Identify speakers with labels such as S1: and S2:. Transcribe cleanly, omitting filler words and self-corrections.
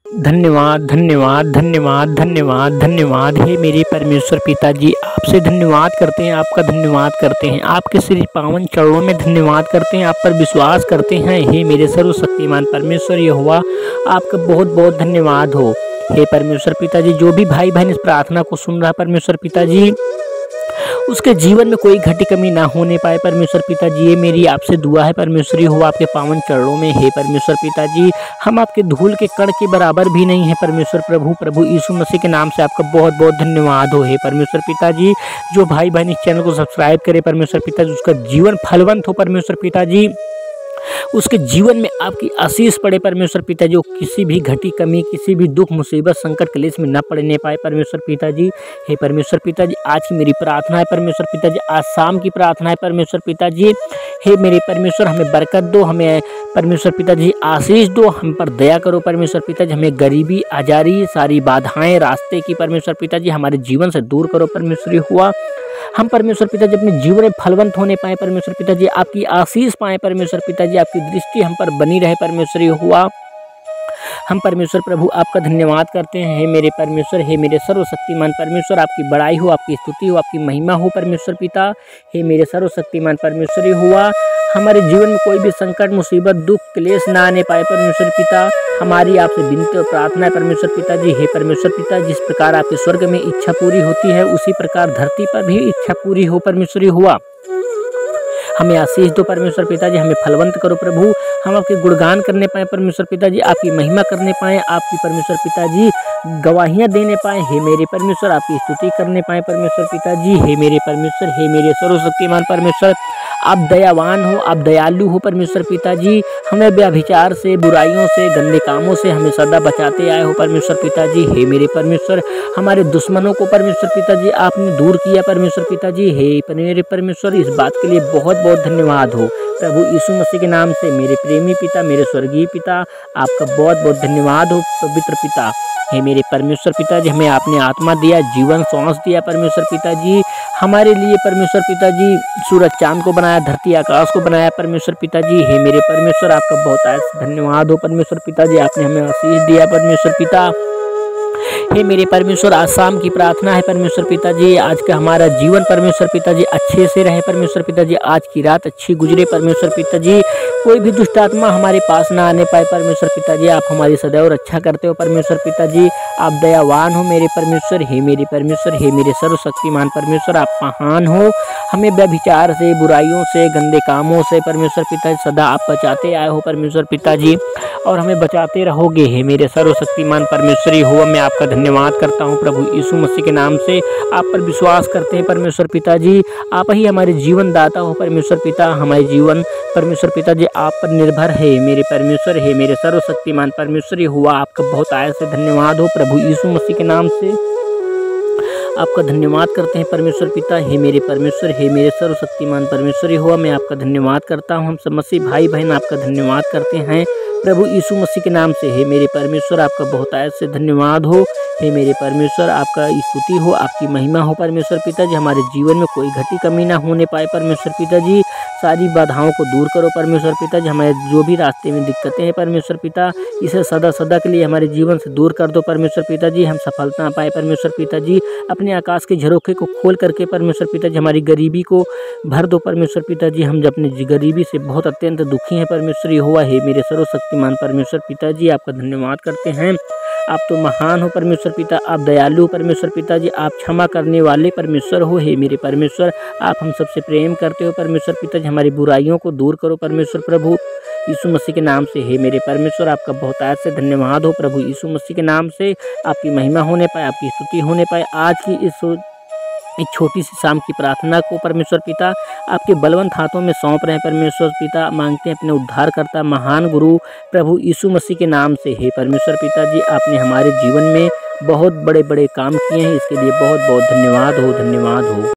S1: धन्यवाद धन्यवाद धन्यवाद धन्यवाद धन्यवाद। हे मेरे परमेश्वर पिताजी, आपसे धन्यवाद करते हैं, आपका धन्यवाद करते हैं, आपके श्री पावन चरणों में धन्यवाद करते हैं, आप पर विश्वास करते हैं। हे मेरे सर्वशक्तिमान परमेश्वर यहोवा, आपका बहुत बहुत धन्यवाद हो। हे परमेश्वर पिताजी, जो भी भाई बहन इस प्रार्थना को सुन रहा परमेश्वर पिताजी, उसके जीवन में कोई घटी कमी ना होने पाए परमेश्वर पिताजी, ये मेरी आपसे दुआ है परमेश्वरी हो आपके पावन चरणों में। हे परमेश्वर पिताजी, हम आपके धूल के कण के बराबर भी नहीं है परमेश्वर प्रभु यीशु मसीह के नाम से आपका बहुत बहुत धन्यवाद हो। हे परमेश्वर पिताजी, जो भाई बहन इस चैनल को सब्सक्राइब करे परमेश्वर पिताजी, उसका जीवन फलवंत हो परमेश्वर पिताजी, उसके जीवन में आपकी आशीष पड़े परमेश्वर पिताजी, वो किसी भी घटी कमी, किसी भी दुख मुसीबत संकट क्लेश में न पड़ने पाए परमेश्वर पिताजी। हे परमेश्वर पिताजी, आज की मेरी प्रार्थना है परमेश्वर पिताजी, आज शाम की प्रार्थना है परमेश्वर पिताजी। हे मेरे परमेश्वर, हमें बरकत दो, हमें परमेश्वर पिताजी आशीष दो, हम पर दया करो परमेश्वर पिताजी, हमें गरीबी आजारी सारी बाधाएं रास्ते की परमेश्वर पिताजी हमारे जीवन से दूर करो परमेश्वरी हुआ। हम परमेश्वर पिताजी अपने जीवन में फलवंत होने पाए परमेश्वर पिताजी, आपकी आशीष पाए परमेश्वर पिताजी, आपकी दृष्टि हम पर बनी रहे परमेश्वरी हुआ। हम परमेश्वर प्रभु आपका धन्यवाद करते हैं। हे मेरे परमेश्वर, हे मेरे सर्वशक्तिमान परमेश्वर, आपकी बड़ाई हो, आपकी स्तुति हो, आपकी महिमा हो परमेश्वर पिता। हे मेरे सर्वशक्तिमान परमेश्वरी हुआ, हमारे जीवन में कोई भी संकट मुसीबत दुख क्लेश ना आने पाए परमेश्वर पिता, हमारी आपसे विनती और प्रार्थना है परमेश्वर पिताजी। हे परमेश्वर पिता, जिस प्रकार आपके स्वर्ग में इच्छा पूरी होती है, उसी प्रकार धरती पर भी इच्छा पूरी हो परमेश्वरी हुआ। हमें आशीष दो परमेश्वर पिताजी, हमें फलवंत करो प्रभु, हम आपके गुणगान करने पाए परमेश्वर पिताजी, आपकी महिमा करने पाए, आपकी परमेश्वर पिताजी गवाहियाँ देने पाए। हे मेरे परमेश्वर, आपकी स्तुति करने पाए परमेश्वर पिताजी। हे मेरे परमेश्वर, हे मेरे सर्वशक्तिमान परमेश्वर, आप दयावान हो, आप दयालु हो परमेश्वर पिताजी, हमें व्यभिचार से, बुराइयों से, गंदे कामों से हमें सदा बचाते आए हो परमेश्वर पिताजी। हे मेरे परमेश्वर, हमारे दुश्मनों को परमेश्वर पिताजी आपने दूर किया परमेश्वर पिताजी। हे मेरे परमेश्वर, इस बात के लिए बहुत बहुत धन्यवाद हो प्रभु यीशु मसीह के नाम से। मेरे प्रेमी पिता, मेरे स्वर्गीय पिता, आपका बहुत बहुत धन्यवाद हो पवित्र पिता। हे मेरे परमेश्वर पिताजी, हमें आपने आत्मा दिया, जीवन सांस दिया परमेश्वर पिताजी, हमारे लिए परमेश्वर पिताजी सूरज चांद को बनाया, धरती आकाश को बनाया परमेश्वर पिताजी। हे मेरे परमेश्वर, आपका बहुत धन्यवाद हो परमेश्वर पिताजी, आपने हमें आशीष दिया परमेश्वर पिता। हे मेरे परमेश्वर, आज शाम की प्रार्थना है परमेश्वर पिताजी, आज का हमारा जीवन परमेश्वर पिताजी अच्छे से रहे परमेश्वर पिताजी, आज की रात अच्छी गुजरे परमेश्वर पिताजी, कोई भी दुष्ट आत्मा हमारे पास ना आने पाए परमेश्वर पिताजी, आप हमारी सदैव रक्षा करते हो परमेश्वर पिताजी, आप दयावान हो मेरे परमेश्वर। हे मेरे परमेश्वर, हे मेरे सर्वशक्तिमान परमेश्वर, आप महान हो, हमें व्यभिचार से, बुराइयों से, गंदे कामों से परमेश्वर पिताजी सदा आप बचाते आए हो परमेश्वर पिताजी, और हमें बचाते रहोगे। हे मेरे सर्वशक्तिमान परमेश्वरी हो, मैं आपका धन्यवाद करता हूँ प्रभु यीशु मसीह के नाम से, आप पर विश्वास करते हैं परमेश्वर पिताजी, आप ही हमारे जीवन दाता हो परमेश्वर पिता, हमारे जीवन परमेश्वर पिताजी आप पर निर्भर है मेरे परमेश्वर। हे मेरे सर्वशक्तिमान परमेश्वरी हुआ, आपका बहुत आय से धन्यवाद हो प्रभु यीशु मसीह के नाम से, आपका धन्यवाद करते हैं परमेश्वर पिता। हे मेरे परमेश्वर, हे मेरे सर्वशक्तिमान परमेश्वरी हुआ, मैं आपका धन्यवाद करता हूँ, हम सब मसीह भाई बहन आपका धन्यवाद करते हैं प्रभु यीशु मसीह के नाम से। हे मेरे परमेश्वर, आपका बहुत आय से धन्यवाद हो। हे मेरे परमेश्वर, आपका स्तुति हो, आपकी महिमा हो परमेश्वर पिताजी, हमारे जीवन में कोई घटी कमी ना होने पाए परमेश्वर पिताजी, सारी बाधाओं को दूर करो परमेश्वर पिताजी, हमारे जो भी रास्ते में दिक्कतें हैं परमेश्वर पिता, इसे सदा सदा के लिए हमारे जीवन से दूर कर दो परमेश्वर पिताजी, हम सफलता पाए परमेश्वर पिताजी, अपने आकाश के झरोखे को खोल करके परमेश्वर पिताजी हमारी गरीबी को भर दो परमेश्वर पिताजी, हम जब अपनी गरीबी से बहुत अत्यंत दुखी हैं परमेश्वरी हुआ। हे मेरे सर्वशक्तिमान परमेश्वर पिताजी, आपका धन्यवाद करते हैं, आप तो महान हो परमेश्वर पिता, आप दयालु परमेश्वर पिताजी, आप क्षमा करने वाले परमेश्वर हो। हे मेरे परमेश्वर, आप हम सबसे प्रेम करते हो परमेश्वर पिताजी, हमारी बुराइयों को दूर करो परमेश्वर प्रभु यीशु मसीह के नाम से। हे मेरे परमेश्वर, आपका बहुत आय से धन्यवाद हो प्रभु यीशु मसीह के नाम से, आपकी महिमा होने पाए, आपकी स्तुति होने पाए। आज की इस छोटी सी शाम की प्रार्थना को परमेश्वर पिता आपके बलवंत हाथों में सौंप रहे हैं परमेश्वर पिता, मांगते हैं अपने उद्धार करता महान गुरु प्रभु यीशु मसीह के नाम से। हे परमेश्वर पिताजी, आपने हमारे जीवन में बहुत बड़े बड़े काम किए हैं, इसके लिए बहुत बहुत धन्यवाद हो, धन्यवाद हो।